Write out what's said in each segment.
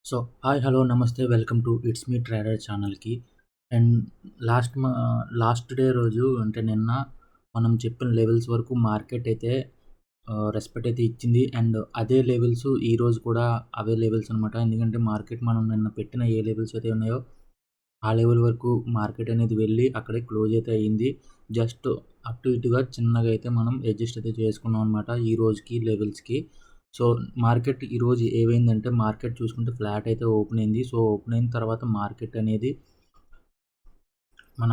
So, hi, hello, నమస్తే, welcome to it's me trader ఛానల్‌కి. And last మా last day రోజు అంటే నిన్న మనం చెప్పిన లెవెల్స్ వరకు మార్కెట్ అయితే రెస్పెక్ట్ అయితే ఇచ్చింది. అండ్ అదే లెవెల్స్ ఈరోజు కూడా అవే లెవెల్స్ అనమాట. ఎందుకంటే మార్కెట్ మనం నిన్న పెట్టిన ఏ లెవెల్స్ అయితే ఉన్నాయో ఆ లెవెల్ వరకు మార్కెట్ అనేది వెళ్ళి అక్కడే క్లోజ్ అయితే అయ్యింది. జస్ట్ అటు ఇటుగా చిన్నగా అయితే మనం అడ్జస్ట్ అయితే చేసుకున్నాం అనమాట ఈ రోజుకి లెవెల్స్‌కి. సో, మార్కెట్ ఈరోజు ఏమైందంటే మార్కెట్ చూసుకుంటే ఫ్లాట్ అయితే ఓపెన్ అయింది. సో, ఓపెన్ అయిన తర్వాత మార్కెట్ అనేది మన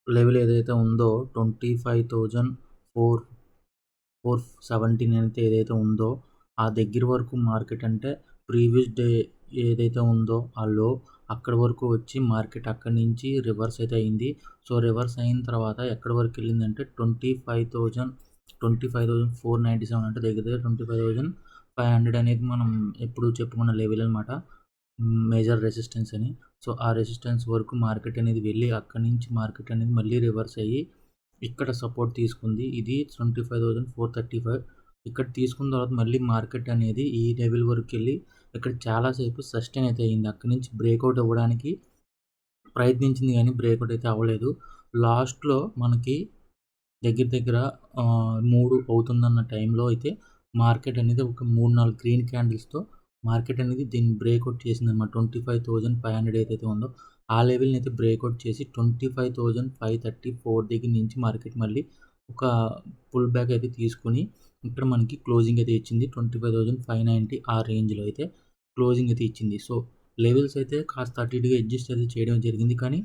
లెవెల్ ఏదైతే ఉందో 25,417 అయితే ఏదైతే ఉందో ఆ దగ్గర వరకు మార్కెట్ అంటే ప్రీవియస్ డే ఏదైతే ఉందో ఆ లో అక్కడి వరకు వచ్చి మార్కెట్ అక్కడి నుంచి రివర్స్ అయితే అయింది. సో, రివర్స్ అయిన తర్వాత ఎక్కడి వరకు వెళ్ళిందంటే 25,497 అంటే దగ్గర దగ్గర 25,500 అనేది మనం ఎప్పుడు చెప్పుకున్న లెవెల్ అనమాట. మేజర్ రెసిస్టెన్స్ అని. సో, ఆ రెసిస్టెన్స్ వరకు మార్కెట్ అనేది వెళ్ళి అక్కడి నుంచి మార్కెట్ అనేది మళ్ళీ రివర్స్ అయ్యి ఇక్కడ సపోర్ట్ తీసుకుంది. ఇది 25,435 ఇక్కడ తీసుకున్న తర్వాత మళ్ళీ మార్కెట్ అనేది ఈ లెవెల్ వరకెళ్ళి ఇక్కడ చాలా సేపు సస్టైన్ అయితే అయింది. అక్కడి నుంచి బ్రేక్అవుట్ అవ్వడానికి ప్రయత్నించింది కానీ బ్రేక్అవుట్ అయితే అవ్వలేదు. లాస్ట్‌లో మనకి దగ్గర దగ్గర 3 అవుతుందన్న టైంలో అయితే మార్కెట్ అనేది ఒక 3, 4 గ్రీన్ క్యాండిల్స్‌తో మార్కెట్ అనేది దీన్ని బ్రేక్అవుట్ చేసిందనమాట. 25,500 ఏదైతే ఉందో ఆ లెవెల్‌ని అయితే బ్రేక్అవుట్ చేసి 25,534 దగ్గర నుంచి మార్కెట్ మళ్ళీ ఒక పుల్ బ్యాక్ అయితే తీసుకొని ఇక్కడ మనకి క్లోజింగ్ అయితే ఇచ్చింది. 25,590 ఆ రేంజ్‌లో అయితే క్లోజింగ్ అయితే ఇచ్చింది. సో, లెవెల్స్ అయితే కాస్త అటు ఇటుగా అడ్జస్ట్ అయితే చేయడం జరిగింది. కానీ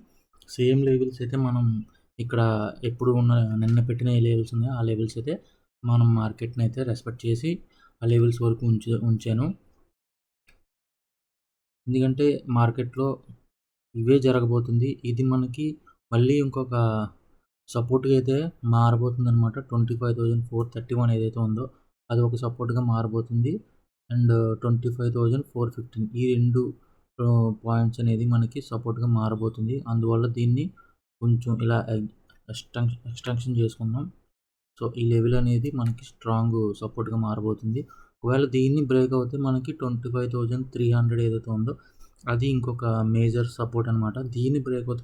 సేమ్ లెవెల్స్ అయితే మనం ఇక్కడ ఎప్పుడు ఉన్న నిన్న పెట్టిన ఏ లెవెల్స్ ఉన్నాయో ఆ లెవెల్స్ అయితే మనం మార్కెట్‌ని అయితే రెస్పెక్ట్ చేసి ఆ లెవెల్స్ వరకు ఉంచాను. ఎందుకంటే మార్కెట్‌లో ఇవే జరగబోతుంది. ఇది మనకి మళ్ళీ ఇంకొక సపోర్ట్‌గా అయితే మారబోతుందనమాట. 25,431 ఏదైతే ఉందో అది ఒక సపోర్ట్‌గా మారబోతుంది. అండ్ 25,415 ఈ 2 పాయింట్స్ అనేది మనకి సపోర్ట్‌గా మారబోతుంది. అందువల్ల దీన్ని కొంచెం ఇలా ఎక్స్‌టెన్షన్ చేసుకుందాం. సో, ఈ లెవెల్ అనేది మనకి స్ట్రాంగ్ సపోర్ట్‌గా మారబోతుంది. ఒకవేళ దీన్ని బ్రేక్ అవుతే మనకి 25,300 ఏదైతే ఉందో అది ఇంకొక మేజర్ సపోర్ట్ అనమాట. దీన్ని బ్రేక్ అవుతే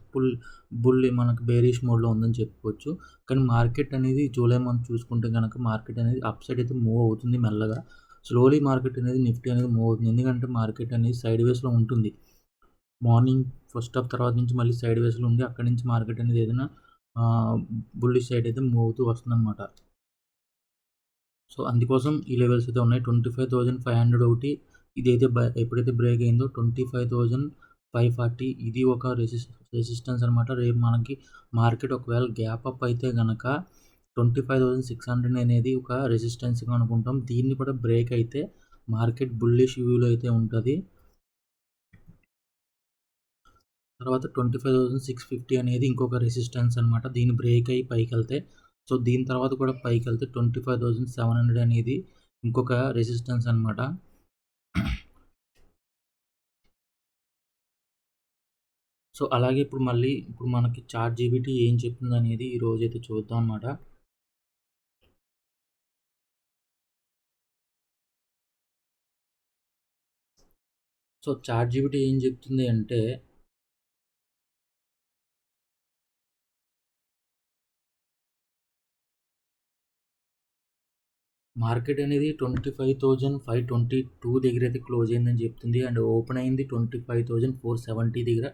బుల్ మనకి బేరిష్ మోడ్‌లో ఉందని చెప్పుకోవచ్చు. కానీ మార్కెట్ అనేది జూలై మంత్ చూసుకుంటే గనక మార్కెట్ అనేది అప్ సైడ్ అయితే మూవ్ అవుతుంది మెల్లగా. స్లోలీ మార్కెట్ అనేది నిఫ్టీ అనేది మూవ్ అవుతుంది. ఎందుకంటే మార్కెట్ అనేది సైడ్ వేస్‌లో ఉంటుంది. మార్నింగ్ ఫస్ట్ హాఫ్ తర్వాత నుంచి మళ్ళీ సైడ్ వేస్‌లో ఉండి అక్కడి నుంచి మార్కెట్ అనేది ఏదైనా బుల్లిష్ సైడ్ అయితే మూవ్ అవుతూ వస్తుందనమాట. సో, అందుకోసం ఈ లెవెల్స్ అయితే ఉన్నాయి. 25,500 ఒకటి ఇదైతే ఎప్పుడైతే బ్రేక్ అయిందో 25,540 ఇది ఒక రెసిస్టెన్స్ అనమాట. రేపు మనకి మార్కెట్ ఒకవేళ గ్యాప్ అప్ అయితే గనక 25,600 అనేది ఒక రెసిస్టెన్స్‌గా అనుకుంటాం. దీన్ని కూడా బ్రేక్ అయితే మార్కెట్ బుల్లిష్ వ్యూలో అయితే ఉంటది. తర్వాత 25,650 అనేది ఇంకొక రెసిస్టెన్స్ అనమాట. దీన్ని బ్రేక్ అయ్యి పైకెళ్తే సో, దీని తర్వాత కూడా పైకెళ్తే 25,700 అనేది ఇంకొక రెసిస్టెన్స్ అనమాట. సో, అలాగే ఇప్పుడు మనకి చాట్ జీపీటీ ఏం చెప్తుందనేది ఈరోజైతే చూద్దాం అనమాట. సో, చాట్ జీపీటీ ఏం చెప్తుంది అంటే మార్కెట్ అనేది 25,522 దగ్గర అయితే క్లోజ్ అయిందని చెప్తుంది. అండ్ ఓపెన్ అయింది 25,470 దగ్గర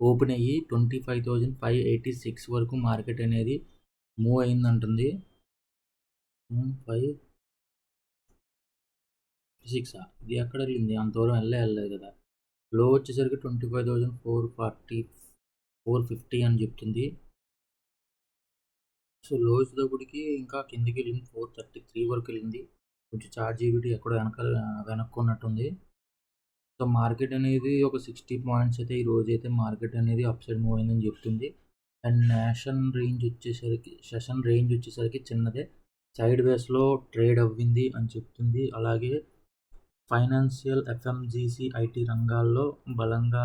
ఓపెన్ అయ్యి 25,586 వరకు మార్కెట్ అనేది మూవ్ అయిందంటుంది. 5, 6 ఇది ఎక్కడ వెళ్ళింది? అంత దూరం వెళ్ళలేదు కదా. లో వచ్చేసరికి 25,440 450 అని చెప్తుంది. సో, లో వచ్చేటప్పటికి ఇంకా కిందకి వెళ్ళింది 433 వరకు వెళ్ళింది. కొంచెం చాట్ జీపీటీ ఎక్కడో వెనక్కున్నట్టుంది. సో, మార్కెట్ అనేది ఒక 60 పాయింట్స్ అయితే ఈ రోజైతే మార్కెట్ అనేది అప్ సైడ్ మూవ్ అయిందని చెప్తుంది. అండ్ సెషన్ రేంజ్ వచ్చేసరికి చిన్నదే. సైడ్ వేస్‌లో ట్రేడ్ అవ్వింది అని చెప్తుంది. అలాగే ఫైనాన్షియల్, ఎఫ్ఎంజీసీ, ఐటీ రంగాల్లో బలంగా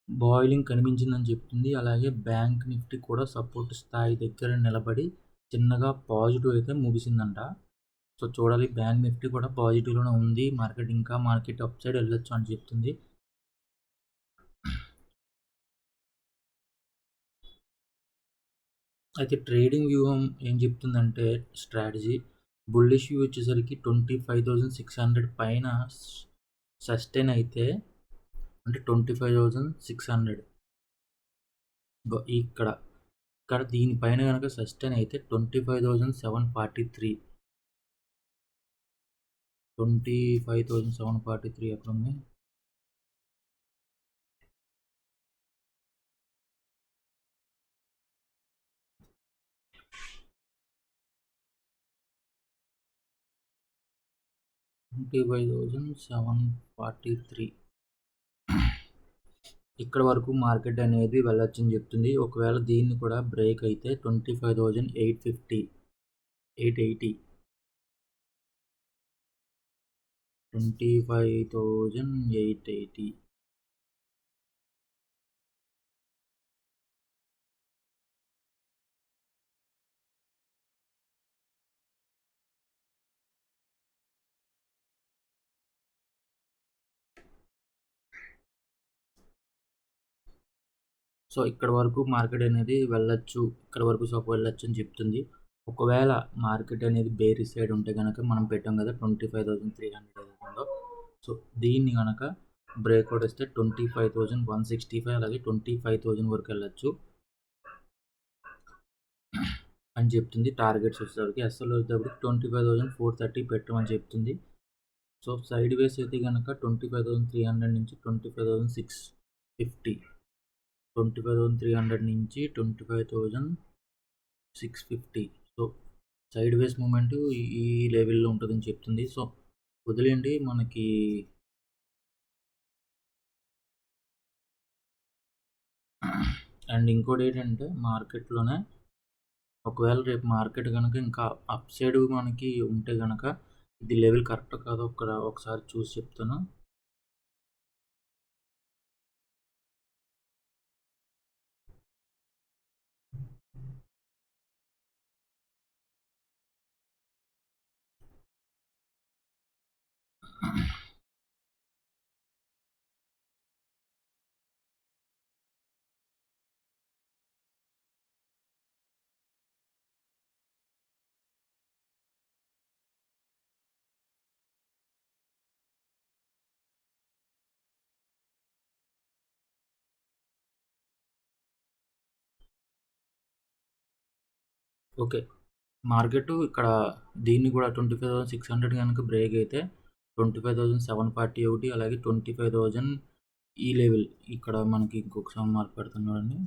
బాయిలింగ్ కనిపించిందని చెప్తుంది. అలాగే బ్యాంక్ నిఫ్టీ కూడా సపోర్ట్ స్థాయి దగ్గర నిలబడి చిన్నగా పాజిటివ్ అయితే ముగిసిందంట. సో చూడాలి, బ్యాంక్ నిఫ్టీ కూడా పాజిటివ్లోనే ఉంది. మార్కెట్ అప్ సైడ్ వెళ్ళొచ్చు అని చెప్తుంది. అయితే ట్రేడింగ్ వ్యూహం ఏం చెప్తుందంటే స్ట్రాటజీ బుల్లిష్ వ్యూ వచ్చేసరికి 25,600 పైన సస్టైన్ అయితే, అంటే 25,600 ఇక్కడ దీనిపైన కనుక సస్టైన్ అయితే 25,743 ఎక్కడ ఉంది? $25,743 ఇక్కడ వరకు మార్కెట్ అనేది వెళ్ళొచ్చని చెప్తుంది. ఒకవేళ దీన్ని కూడా బ్రేక్ అయితే 25,880 25,880 సో ఇక్కడ వరకు మార్కెట్ అనేది వెళ్ళొచ్చు, ఇక్కడ వరకు వెళ్ళొచ్చు అని చెప్తుంది. ఒకవేళ మార్కెట్ అనేది బేరీ సైడ్ ఉంటే కనుక మనం పెట్టాం కదా 25,300 ఉందో, సో దీన్ని కనుక బ్రేక్అవుట్ వస్తే 25,165 అలాగే 25,000 వరకు వెళ్ళొచ్చు అని చెప్తుంది. టార్గెట్స్ వచ్చేసరికి అసలు వచ్చేటప్పటికి 25,430 పెట్టమని చెప్తుంది. సో సైడ్ వేస్ అయితే కనుక 25,300 నుంచి 25,650 25,300 నుంచి 25,650 సో సైడ్ వేస్ మూమెంట్ ఈ లెవెల్లో ఉంటుందని చెప్తుంది. సో వదిలేండి మనకి. అండ్ ఇంకోటి ఏంటంటే మార్కెట్లోనే ఒకవేళ రేపు మార్కెట్ కనుక ఇంకా అప్ సైడ్ మనకి ఉంటే కనుక ఇది లెవెల్ కరెక్ట్ కాదో ఒకసారి చూసి చెప్తాను. ఓకే, మార్కెట్ ఇక్కడ దీన్ని కూడా 25,600 కనుక బ్రేక్ అయితే 25,741 అలాగే 25,000 ఈ లెవెల్ ఇక్కడ మనకి ఇంకొకసారి మార్క్ పెడుతున్నాడండి.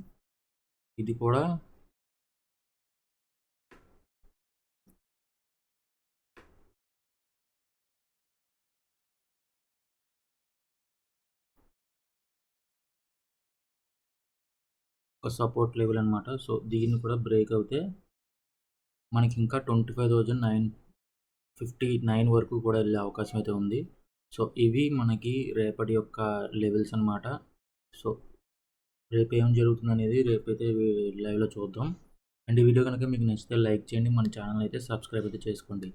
ఇది కూడా ఒక సపోర్ట్ లెవెల్ అనమాట. సో దీన్ని కూడా బ్రేక్ అవుతే మనకి ఇంకా 25,959 వరకు కూడా వెళ్ళే అవకాశం అయితే ఉంది. సో ఇవి మనకి రేపటి యొక్క లెవెల్స్ అనమాట. సో రేపు ఏం జరుగుతుంది అనేది రేపైతే లైవ్లో చూద్దాం. అండ్ ఈ వీడియో కనుక మీకు నచ్చితే లైక్ చేయండి, మన ఛానల్ అయితే సబ్స్క్రైబ్ అయితే చేసుకోండి.